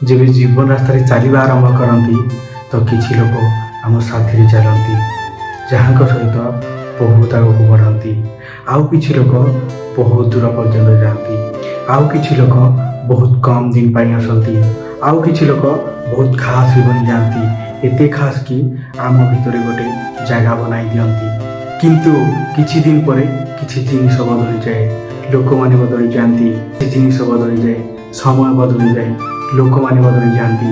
ଯେବେ ଜୀବନ ରାସ୍ତାରେ ଚାଲିବା ଆରମ୍ଭ କରନ୍ତି ତ କିଛି ଲୋକ ଆମ ସାଥିରେ ଚାଲନ୍ତି, ଯାହାଙ୍କ ସହିତ ବହୁତ ଆଗକୁ ବଢ଼ନ୍ତି। ଆଉ କିଛି ଲୋକ ବହୁତ ଦୂର ପର୍ଯ୍ୟନ୍ତ ଯାଆନ୍ତି। ଆଉ କିଛି ଲୋକ ବହୁତ କମ୍ ଦିନ ପାଇଁ ଆସନ୍ତି। ଆଉ କିଛି ଲୋକ ବହୁତ ଖାସ୍ ବି ବନିଯାଆନ୍ତି, ଏତେ ଖାସ୍ କି ଆମ ଭିତରେ ଗୋଟେ ଜାଗା ବନାଇ ଦିଅନ୍ତି। କିନ୍ତୁ କିଛି ଦିନ ପରେ କିଛି ଜିନିଷ ବଦଳିଯାଏ, ଲୋକମାନେ ବଦଳି ଯାଆନ୍ତି। କିଛି ଜିନିଷ ବଦଳିଯାଏ, ସମୟ ବଦଳିଯାଏ, ଲୋକମାନେ ବଦଳି ଯାଆନ୍ତି।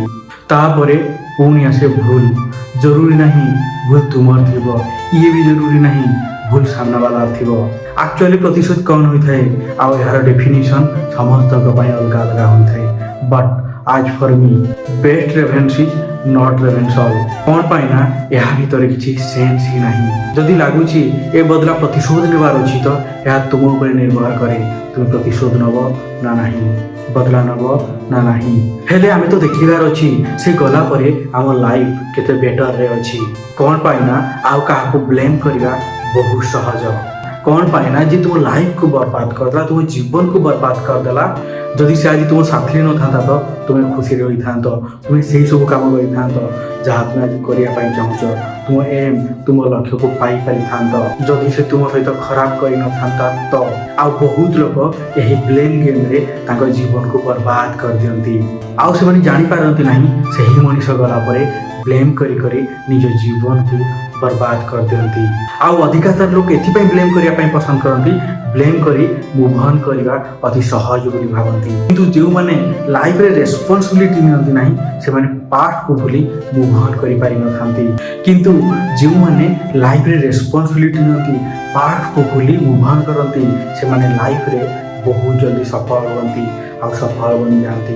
ତାପରେ ପୁଣି ଆସେ ଭୁଲ। ଜରୁରୀ ନାହିଁ ଭୁଲ ତୁମର ଥିବ, ଇଏ ବି ଜରୁରୀ ନାହିଁ ଭୁଲ ସାମ୍ନାବାଲାର ଥିବ। ଆକ୍ଚୁଆଲି ପ୍ରତିଶୋଧ କ'ଣ ହୋଇଥାଏ ଆଉ ଏହାର ଡେଫିନିସନ୍ ସମସ୍ତଙ୍କ ପାଇଁ ଅଲଗା ଅଲଗା ହୋଇଥାଏ। But as for me best revenge is not revenge all. କ'ଣ ପାଇଁ ନା ଏହା ଭିତରେ କିଛି ସେନ୍ସ ହିଁ ନାହିଁ। ଯଦି ଲାଗୁଛି ଏ ବଦଲା ପ୍ରତିଶୋଧ ନେବାର ଅଛି ତ ଏହା ତୁମ ଉପରେ ନିର୍ଭର କରେ, ତୁମେ ପ୍ରତିଶୋଧ ନେବ ନା ନାହିଁ, ବଦଲା ନେବ ନା ନାହିଁ। ହେଲେ ଆମେ ତ ଦେଖିବାର ଅଛି ସେ ଗଲା ପରେ ଆମ ଲାଇଫ୍ କେତେ ବେଟରରେ ଅଛି। କ'ଣ ପାଇଁ ନା ଆଉ କାହାକୁ ବ୍ଲେମ୍ କରିବା ବହୁତ ସହଜ। କ'ଣ ପାଇଁ ନା ଯେ ତୁମ ଲାଇଫ୍କୁ ବର୍ବାଦ କରିଦେଲା, ତୁମ ଜୀବନକୁ ବର୍ବାଦ କରିଦେଲା, ଯଦି ସେ ଆଜି ତୁମ ସାଥିରେ ନଥାନ୍ତା ତ ତୁମେ ଖୁସିରେ ରହିଥାନ୍ତ, ତୁମେ ସେଇ ସବୁ କାମ କରିଥାନ୍ତ ଯାହା ତୁମେ ଆଜି କରିବା ପାଇଁ ଚାହୁଁଛ। ତୁମ ଏମ୍, ତୁମ ଲକ୍ଷ୍ୟକୁ ପାଇପାରିଥାନ୍ତ ଯଦି ସେ ତୁମ ସହିତ ଖରାପ କରିନଥାନ୍ତା ତ। ଆଉ ବହୁତ ଲୋକ ଏହି ବ୍ଲେମ୍ ଗେମ୍ରେ ତାଙ୍କ ଜୀବନକୁ ବର୍ବାଦ କରିଦିଅନ୍ତି। ଆଉ ସେମାନେ ଜାଣିପାରନ୍ତି ନାହିଁ ସେହି ମଣିଷ ଗଲା ପରେ ବ୍ଲେମ୍ କରି କରି ନିଜ ଜୀବନକୁ ବର୍ବାଦ କରିଦିଅନ୍ତି। ଆଉ ଅଧିକାଂଶ ଲୋକ ଏଥିପାଇଁ ବ୍ଲେମ୍ କରିବା ପାଇଁ ପସନ୍ଦ କରନ୍ତି, ବ୍ଲେମ୍ କରି ମୁଭ୍ ଅନ୍ କରିବା ଅତି ସହଜ ବୋଲି ଭାବନ୍ତି। କିନ୍ତୁ ଯେଉଁମାନେ ଲାଇଫ୍ରେ ରେସ୍ପନ୍ସିବିଲିଟି ନିଅନ୍ତି ନାହିଁ ସେମାନେ ପାଷ୍ଟକୁ ଭୁଲି ମୁଭ୍ ଅନ୍ କରିପାରିନଥାନ୍ତି। କିନ୍ତୁ ଯେଉଁମାନେ ଲାଇଫ୍ରେ ରେସ୍ପନ୍ସିବିଲିଟି ନିଅନ୍ତି, ପାଷ୍ଟକୁ ଭୁଲି ମୁଭ୍ ଅନ୍ କରନ୍ତି, ସେମାନେ ଲାଇଫ୍ରେ ବହୁତ ଜଲ୍ଦି ସଫଳ ହୁଅନ୍ତି ଆଉ ସଫଳ ବନିଯାଆନ୍ତି।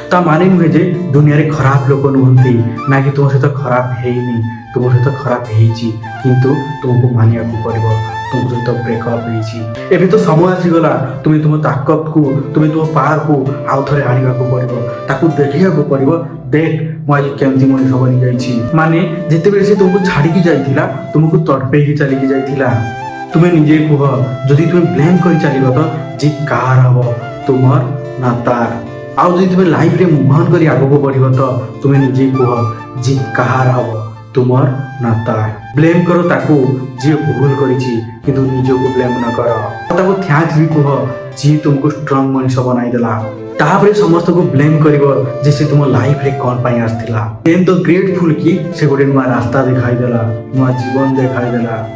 ତା ମାନେ ନୁହେଁ ଯେ ଦୁନିଆରେ ଖରାପ ଲୋକ ନୁହନ୍ତି, ନା କି ତୁମ ସହିତ ଖରାପ ହେଇନି, ତୁମ ସହିତ ଖରାପ ହେଇଛି, କିନ୍ତୁ ତୁମକୁ ମାନିବାକୁ ପଡ଼ିବ ତୁମ ସହିତ ବ୍ରେକଅପ୍ ହେଇଛି। ଏବେ ତ ସମୟ ଆସିଗଲା, ତୁମେ ତୁମ ତାକତକୁ, ତୁମେ ତୁମ ପାୱାରକୁ ଆଉ ଥରେ ଆଣିବାକୁ ପଡ଼ିବ, ତାକୁ ଦେଖିବାକୁ ପଡ଼ିବ। ଦେଖ ମୁଁ ଆଜି କେମିତି ମଣିଷ ବନିଯାଇଛି। ମାନେ ଯେତେବେଳେ ସେ ତୁମକୁ ଛାଡ଼ିକି ଯାଇଥିଲା, ତୁମକୁ ତଡ଼ପେଇକି ଚାଲିକି ଯାଇଥିଲା। ତୁମେ ନିଜେ କୁହ, ଯଦି ତୁମେ ବ୍ଲେମ୍ କରି ଚାଲିବ ତ ଜିତ୍ କାହାର ହେବ, ତୁମର ନା ତାର? ଆଉ ଯଦି ତୁମେ ଲାଇଫ୍ରେ ମୁଭ୍ ଅନ୍ କରି ଆଗକୁ ବଢ଼ିବ ତ ତୁମେ ନିଜେ କୁହ, ଜିତ୍ କାହାର ହେବ, ତୁମର ନା ତାର? ବ୍ଲେମ୍ କର ତାକୁ ଯିଏ ଭୁଲ କରିଛି, କିନ୍ତୁ ନିଜକୁ ବ୍ଲେମ୍ ନ କର। ତାକୁ ଥ୍ୟାଙ୍କ୍ସ ବି କୁହ ଯିଏ ତୁମକୁ ଷ୍ଟ୍ରଙ୍ଗ ମଣିଷ ବନାଇଦେଲା। ତାପରେ ସମସ୍ତଙ୍କୁ ବ୍ଲେମ୍ କରିବ ଯେ ସେ ତୁମ ଲାଇଫ୍ରେ କ'ଣ ପାଇଁ ଆସିଥିଲା। ଦେନ୍ ତ ଗ୍ରେଟଫୁଲ୍ କି ସେ ଗୋଟେ ନୂଆ ରାସ୍ତା ଦେଖାଇଦେଲା, ନୂଆ ଜୀବନ ଦେଖାଇଦେଲା।